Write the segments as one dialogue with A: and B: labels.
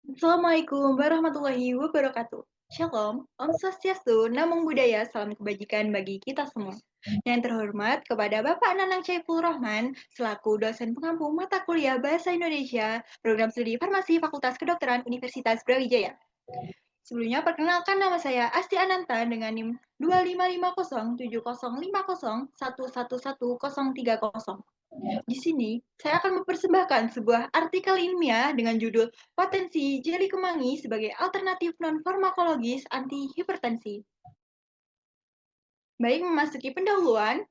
A: Assalamualaikum warahmatullahi wabarakatuh. Shalom, Om Swastiastu, Namo Buddhaya, salam kebajikan bagi kita semua. Yang terhormat kepada Bapak Nanang Caipul Rahman, selaku dosen pengampu mata kuliah Bahasa Indonesia, Program Studi Farmasi Fakultas Kedokteran Universitas Brawijaya. Sebelumnya, perkenalkan nama saya Asti Ananta dengan NIM 255070701111030. Di sini, saya akan mempersembahkan sebuah artikel ilmiah dengan judul Potensi Jeli Kemangi sebagai Alternatif Non-Farmakologis Anti-Hipertensi. Baik, memasuki pendahuluan.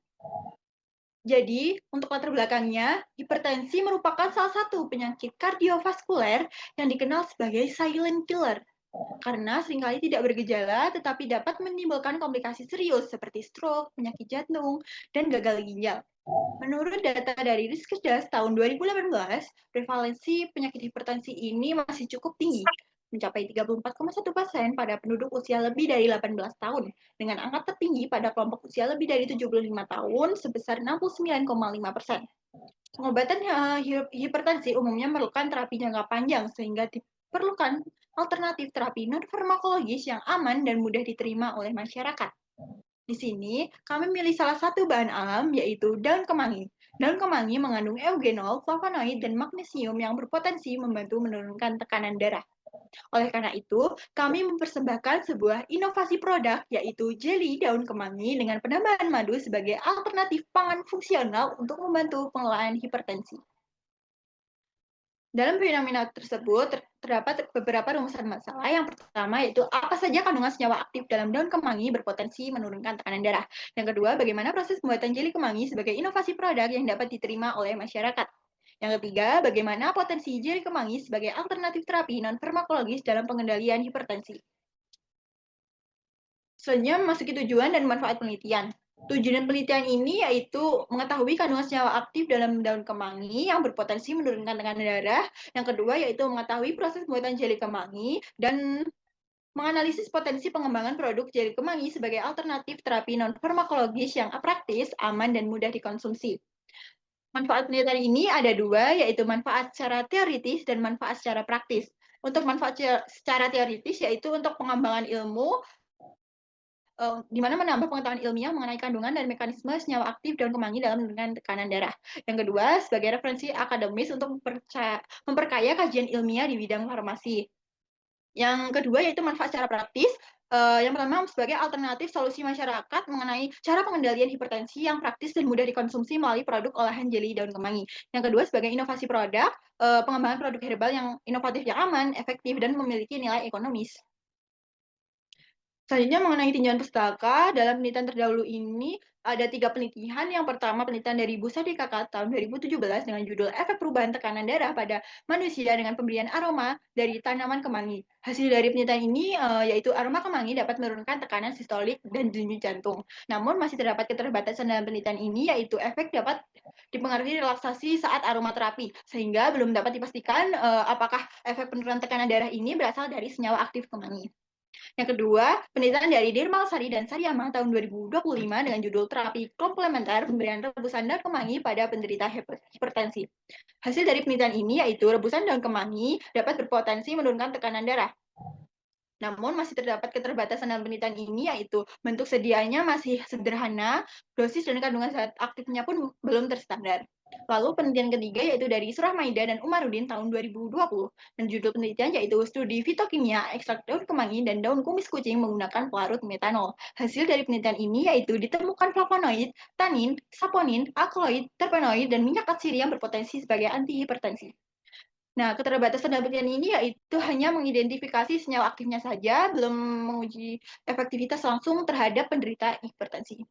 A: Jadi, untuk latar belakangnya, hipertensi merupakan salah satu penyakit kardiovaskuler yang dikenal sebagai silent killer karena seringkali tidak bergejala tetapi dapat menimbulkan komplikasi serius seperti stroke, penyakit jantung, dan gagal ginjal. Menurut data dari Riskesdas tahun 2018, prevalensi penyakit hipertensi ini masih cukup tinggi, mencapai 34,1% pada penduduk usia lebih dari 18 tahun, dengan angka tertinggi pada kelompok usia lebih dari 75 tahun sebesar 69,5%. Pengobatan hipertensi umumnya memerlukan terapi jangka panjang sehingga diperlukan alternatif terapi non-farmakologis yang aman dan mudah diterima oleh masyarakat. Di sini, kami memilih salah satu bahan alam, yaitu daun kemangi. Daun kemangi mengandung eugenol, flavonoid, dan magnesium yang berpotensi membantu menurunkan tekanan darah. Oleh karena itu, kami mempersembahkan sebuah inovasi produk, yaitu jeli daun kemangi dengan penambahan madu sebagai alternatif pangan fungsional untuk membantu pengelolaan hipertensi. Dalam fenomena tersebut, terdapat beberapa rumusan masalah. Yang pertama yaitu apa saja kandungan senyawa aktif dalam daun kemangi berpotensi menurunkan tekanan darah. Yang kedua, bagaimana proses pembuatan jeli kemangi sebagai inovasi produk yang dapat diterima oleh masyarakat. Yang ketiga, bagaimana potensi jeli kemangi sebagai alternatif terapi non-farmakologis dalam pengendalian hipertensi. Selanjutnya, memasuki tujuan dan manfaat penelitian. Tujuan penelitian ini yaitu mengetahui kandungan senyawa aktif dalam daun kemangi yang berpotensi menurunkan tekanan darah. Yang kedua yaitu mengetahui proses pembuatan jeli kemangi dan menganalisis potensi pengembangan produk jeli kemangi sebagai alternatif terapi non-farmakologis yang praktis, aman, dan mudah dikonsumsi. Manfaat penelitian ini ada dua, yaitu manfaat secara teoritis dan manfaat secara praktis. Untuk manfaat secara teoritis yaitu untuk pengembangan ilmu, di mana menambah pengetahuan ilmiah mengenai kandungan dan mekanisme senyawa aktif daun kemangi dalam menurunkan tekanan darah. Yang kedua, sebagai referensi akademis untuk memperkaya kajian ilmiah di bidang farmasi. Yang kedua yaitu manfaat secara praktis. Yang pertama sebagai alternatif solusi masyarakat mengenai cara pengendalian hipertensi yang praktis dan mudah dikonsumsi melalui produk olahan jeli daun kemangi. Yang kedua sebagai inovasi produk, pengembangan produk herbal yang inovatif, yang aman, efektif, dan memiliki nilai ekonomis. Selanjutnya mengenai tinjauan pustaka, dalam penelitian terdahulu ini ada 3 penelitian. Yang pertama penelitian dari Bu Sadi Kakak tahun 2017 dengan judul Efek Perubahan Tekanan Darah pada Manusia dengan Pemberian Aroma dari Tanaman Kemangi. Hasil dari penelitian ini yaitu aroma kemangi dapat menurunkan tekanan sistolik dan denyut jantung. Namun masih terdapat keterbatasan dalam penelitian ini yaitu efek dapat dipengaruhi relaksasi saat aromaterapi sehingga belum dapat dipastikan apakah efek penurunan tekanan darah ini berasal dari senyawa aktif kemangi. Yang kedua, penelitian dari Dirmal Sari dan Sariyama tahun 2025 dengan judul Terapi Komplementer Pemberian Rebusan Daun Kemangi pada Penderita Hipertensi. Hasil dari penelitian ini yaitu rebusan daun kemangi dapat berpotensi menurunkan tekanan darah. Namun masih terdapat keterbatasan dalam penelitian ini yaitu bentuk sedianya masih sederhana, dosis dan kandungan zat aktifnya pun belum terstandar. Lalu penelitian ketiga yaitu dari Surahmaida dan Umarudin tahun 2020 dan judul penelitian yaitu studi fitokimia ekstrak daun kemangi dan daun kumis kucing menggunakan pelarut metanol. Hasil dari penelitian ini yaitu ditemukan flavonoid, tanin, saponin, alkaloid, terpenoid dan minyak atsiri yang berpotensi sebagai antihipertensi. Nah, keterbatasan dalam penelitian ini yaitu hanya mengidentifikasi senyawa aktifnya saja, belum menguji efektivitas langsung terhadap penderita hipertensi.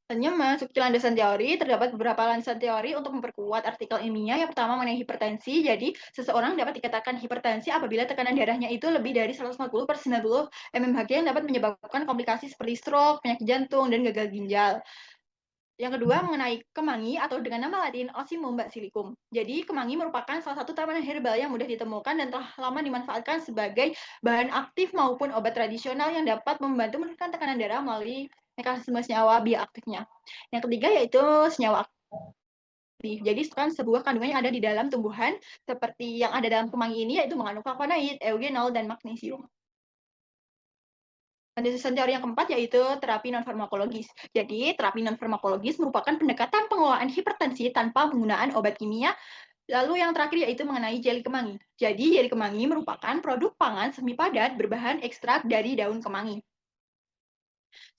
A: Selanjutnya masuk ke landasan teori, terdapat beberapa landasan teori untuk memperkuat artikel ilmiah. Yang pertama mengenai hipertensi, jadi seseorang dapat dikatakan hipertensi apabila tekanan darahnya itu lebih dari 140/90 mmHg yang dapat menyebabkan komplikasi seperti stroke, penyakit jantung, dan gagal ginjal. Yang kedua mengenai kemangi atau dengan nama latin Ocimum basilicum. Jadi kemangi merupakan salah satu tanaman herbal yang mudah ditemukan dan telah lama dimanfaatkan sebagai bahan aktif maupun obat tradisional yang dapat membantu menurunkan tekanan darah melalui mekanisme senyawa bioaktifnya. Yang ketiga yaitu senyawa Jadi kan sebuah kandungan yang ada di dalam tumbuhan seperti yang ada dalam kemangi ini yaitu mengandung flavonoid, eugenol, dan magnesium. Teori yang keempat yaitu terapi non-farmakologis. Jadi, terapi non-farmakologis merupakan pendekatan pengelolaan hipertensi tanpa penggunaan obat kimia. Lalu yang terakhir yaitu mengenai jeli kemangi. Jadi, jeli kemangi merupakan produk pangan semi padat berbahan ekstrak dari daun kemangi.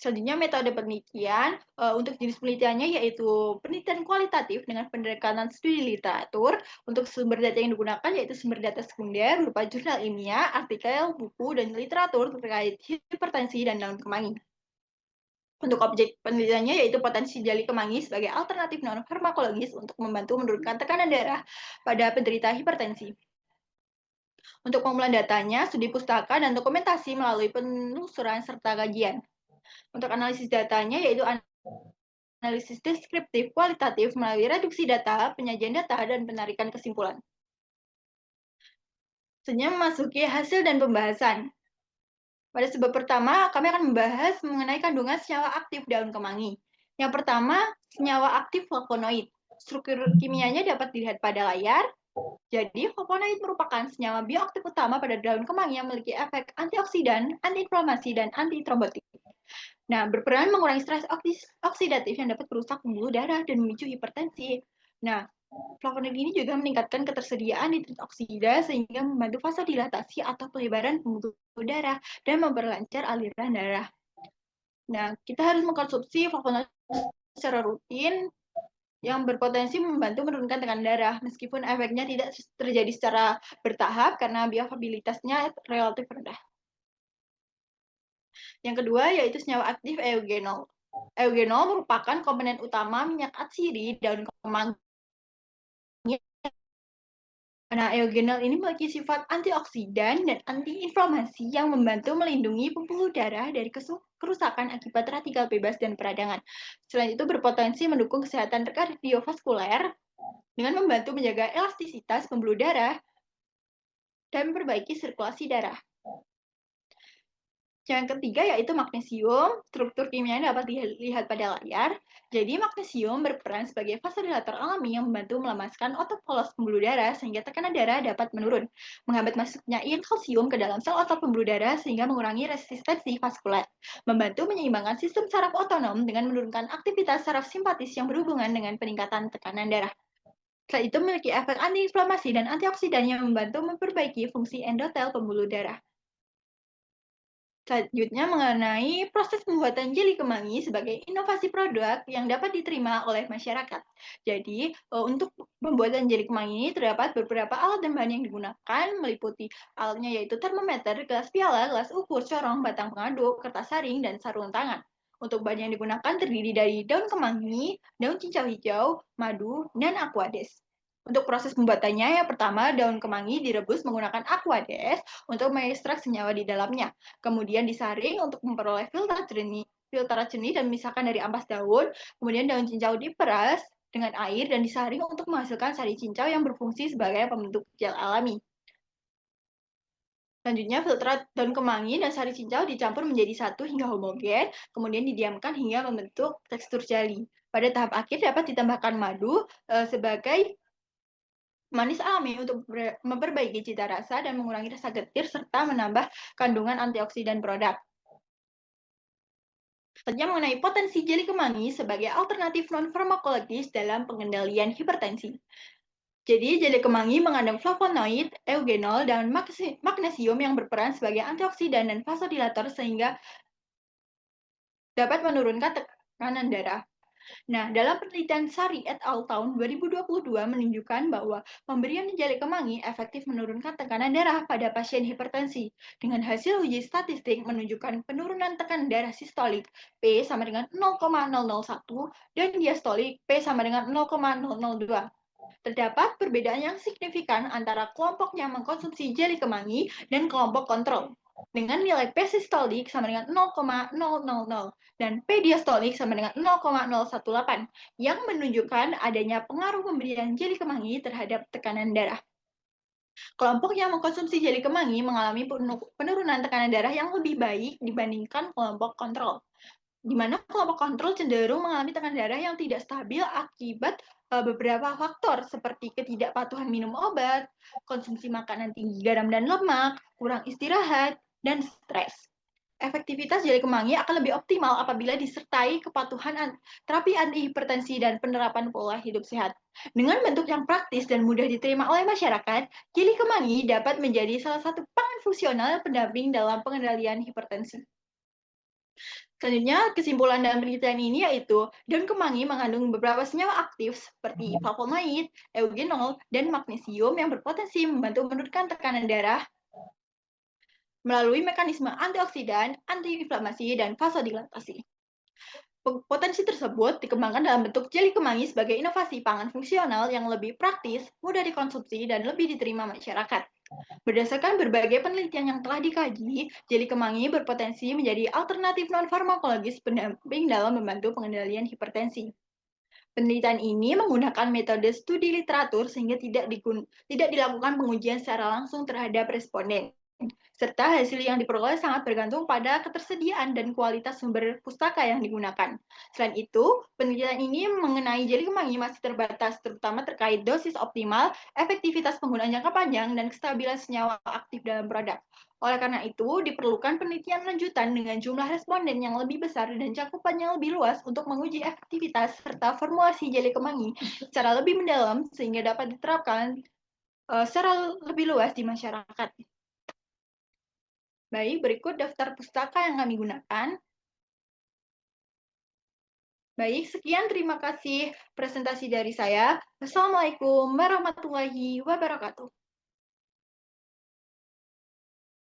A: Selanjutnya metode penelitian, untuk jenis penelitiannya yaitu penelitian kualitatif dengan pendekatan studi literatur. Untuk sumber data yang digunakan yaitu sumber data sekunder berupa jurnal ilmiah, artikel, buku, dan literatur terkait hipertensi dan daun kemangi. Untuk objek penelitiannya yaitu potensi jeli kemangi sebagai alternatif non-farmakologis untuk membantu menurunkan tekanan darah pada penderita hipertensi. Untuk pengumpulan datanya, studi pustaka dan dokumentasi melalui penelusuran serta kajian. Untuk analisis datanya yaitu analisis deskriptif kualitatif melalui reduksi data, penyajian data, dan penarikan kesimpulan. Selanjutnya memasuki hasil dan pembahasan. Pada sebab pertama, kami akan membahas mengenai kandungan senyawa aktif daun kemangi. Yang pertama, senyawa aktif flavonoid. Struktur kimianya dapat dilihat pada layar. Jadi, flavonoid merupakan senyawa bioaktif utama pada daun kemangi yang memiliki efek antioksidan, antiinflamasi, dan antitrombotik. Nah, berperan mengurangi stres oksidatif yang dapat merusak pembuluh darah dan memicu hipertensi. Nah, flavonoid ini juga meningkatkan ketersediaan nitrit oksida sehingga membantu vasodilatasi atau pelebaran pembuluh darah dan memperlancar aliran darah. Nah, kita harus mengkonsumsi flavonoid secara rutin yang berpotensi membantu menurunkan tekanan darah, meskipun efeknya tidak terjadi secara bertahap karena bioavailabilitasnya relatif rendah. Yang kedua yaitu senyawa aktif eugenol. Eugenol merupakan komponen utama minyak atsiri daun kemangi. Nah, eugenol ini memiliki sifat antioksidan dan antiinflamasi yang membantu melindungi pembuluh darah dari kerusakan akibat radikal bebas dan peradangan. Selain itu berpotensi mendukung kesehatan kardiovaskuler dengan membantu menjaga elastisitas pembuluh darah dan memperbaiki sirkulasi darah. Yang ketiga yaitu magnesium. Struktur kimianya dapat dilihat pada layar. Jadi magnesium berperan sebagai vasodilator alami yang membantu melemaskan otot polos pembuluh darah sehingga tekanan darah dapat menurun. Menghambat masuknya ion kalsium ke dalam sel otot pembuluh darah sehingga mengurangi resistensi vaskuler. Membantu menyeimbangkan sistem saraf otonom dengan menurunkan aktivitas saraf simpatis yang berhubungan dengan peningkatan tekanan darah. Selain itu memiliki efek antiinflamasi dan antioksidan yang membantu memperbaiki fungsi endotel pembuluh darah. Selanjutnya mengenai proses pembuatan jeli kemangi sebagai inovasi produk yang dapat diterima oleh masyarakat. Jadi, untuk pembuatan jeli kemangi ini terdapat beberapa alat dan bahan yang digunakan, meliputi alatnya yaitu termometer, gelas piala, gelas ukur, corong, batang pengaduk, kertas saring, dan sarung tangan. Untuk bahan yang digunakan terdiri dari daun kemangi, daun cincau hijau, madu, dan aquades. Untuk proses pembuatannya, yang pertama daun kemangi direbus menggunakan aquades untuk mengekstrak senyawa di dalamnya. Kemudian disaring untuk memperoleh filterat jernih dan memisahkan dari ampas daun. Kemudian daun cincau diperas dengan air dan disaring untuk menghasilkan sari cincau yang berfungsi sebagai pembentuk gel alami. Selanjutnya, filterat daun kemangi dan sari cincau dicampur menjadi satu hingga homogen, kemudian didiamkan hingga membentuk tekstur jeli. Pada tahap akhir dapat ditambahkan madu sebagai manis alami untuk memperbaiki cita rasa dan mengurangi rasa getir serta menambah kandungan antioksidan produk. Selanjutnya mengenai potensi jeli kemangi sebagai alternatif non-farmakologis dalam pengendalian hipertensi. Jadi, jeli kemangi mengandung flavonoid, eugenol, dan magnesium yang berperan sebagai antioksidan dan vasodilator sehingga dapat menurunkan tekanan darah. Nah, dalam penelitian Sari et al. Tahun 2022 menunjukkan bahwa pemberian jeli kemangi efektif menurunkan tekanan darah pada pasien hipertensi. Dengan hasil uji statistik menunjukkan penurunan tekanan darah sistolik P sama dengan 0,001 dan diastolik P sama dengan 0,002. Terdapat perbedaan yang signifikan antara kelompok yang mengkonsumsi jeli kemangi dan kelompok kontrol, dengan nilai P sistolik sama dengan 0,000 dan P diastolik sama dengan 0,018 yang menunjukkan adanya pengaruh pemberian jeli kemangi terhadap tekanan darah. Kelompok yang mengkonsumsi jeli kemangi mengalami penurunan tekanan darah yang lebih baik dibandingkan kelompok kontrol. di mana kelompok kontrol cenderung mengalami tekanan darah yang tidak stabil akibat beberapa faktor seperti ketidakpatuhan minum obat, konsumsi makanan tinggi garam dan lemak, kurang istirahat, dan stres. Efektivitas jari kemangi akan lebih optimal apabila disertai kepatuhan terapi antihipertensi dan penerapan pola hidup sehat. Dengan bentuk yang praktis dan mudah diterima oleh masyarakat, jeli kemangi dapat menjadi salah satu pangan fungsional pendamping dalam pengendalian hipertensi. Selanjutnya, kesimpulan dalam penelitian ini yaitu daun kemangi mengandung beberapa senyawa aktif seperti flavonoid, eugenol, dan magnesium yang berpotensi membantu menurunkan tekanan darah melalui mekanisme antioksidan, antiinflamasi, dan vasodilatasi. Potensi tersebut dikembangkan dalam bentuk jeli kemangi sebagai inovasi pangan fungsional yang lebih praktis, mudah dikonsumsi, dan lebih diterima masyarakat. Berdasarkan berbagai penelitian yang telah dikaji, jeli kemangi berpotensi menjadi alternatif non-farmakologis pendamping dalam membantu pengendalian hipertensi. Penelitian ini menggunakan metode studi literatur sehingga tidak dilakukan pengujian secara langsung terhadap responden, serta hasil yang diperoleh sangat bergantung pada ketersediaan dan kualitas sumber pustaka yang digunakan. Selain itu, penelitian ini mengenai jeli kemangi masih terbatas, terutama terkait dosis optimal, efektivitas penggunaan jangka panjang, dan kestabilan senyawa aktif dalam produk. Oleh karena itu, diperlukan penelitian lanjutan dengan jumlah responden yang lebih besar dan cakupannya lebih luas untuk menguji efektivitas serta formulasi jeli kemangi secara lebih mendalam sehingga dapat diterapkan secara lebih luas di masyarakat. Baik, berikut daftar pustaka yang kami gunakan. Baik, sekian terima kasih presentasi dari saya. Wassalamualaikum warahmatullahi wabarakatuh.